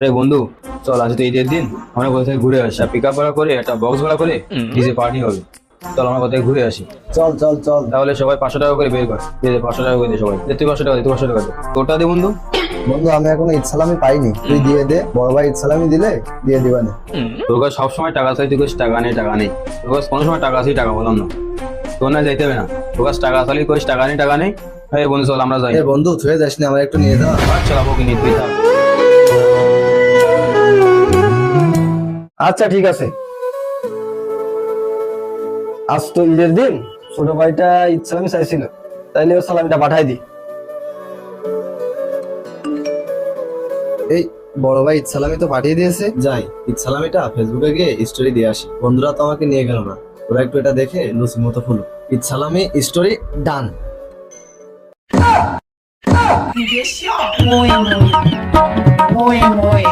রে বন্ধু, চল আজ তো ঈদের দিন আমরা কোথা থেকে ঘুরে আসি। পিক আপ ভাড়া করে একটা বক্স ভাড়া করে ডিজে পার্টি হবে। চল আমরা কোথায় ঘুরে আসি। চল চল চল। তাহলে সবাই 500 টাকা করে বের কর। দে 500 টাকা করে দে সবাই। তুই 500 টাকা দে, তুই 500 টাকা দে। তোরটা দে বন্ধু। বন্ধু আমি এখনো ঈদ সালামি পাইনি, তুই দিয়ে দে। বড় ভাই ঈদ সালামি দিলে দিয়ে দিবানে। তোর কাছে সবসময় টাকা চাই, তুই কইস টাকা নেই টাকা নেই। তোর কাছে কোনো সময় টাকা আছে টাকা বললাম না। তোর না যাইতে হবে না। তোর কাছে টাকা চাইলে কইস টাকা নেই টাকা নেই। এই বন্ধু চল আমরা যাই। এ বন্ধু থুয়ে যাস না, আমার একটু নিয়ে যা। চালাবো কিনি তুই থাক। আচ্ছা ঠিক আছে। আজ তো ঈদের দিন, ছোট ভাইটা ঈদ সালামি চাইছিল, তাইলে ও সালামিটা পাঠাই দি। এই বড় ভাই ঈদ সালামি তো পাঠিয়ে দিয়েছে, যাই ঈদ সালামিটা ফেসবুকে গিয়ে স্টোরি দিয়ে আসি। বন্ধুরা তো আমাকে নিয়ে গেল না, ওরা একটু এটা দেখে লুচির মতো ফুলো। ঈদ সালামি স্টোরি ডান। Muy, muy, muy, muy.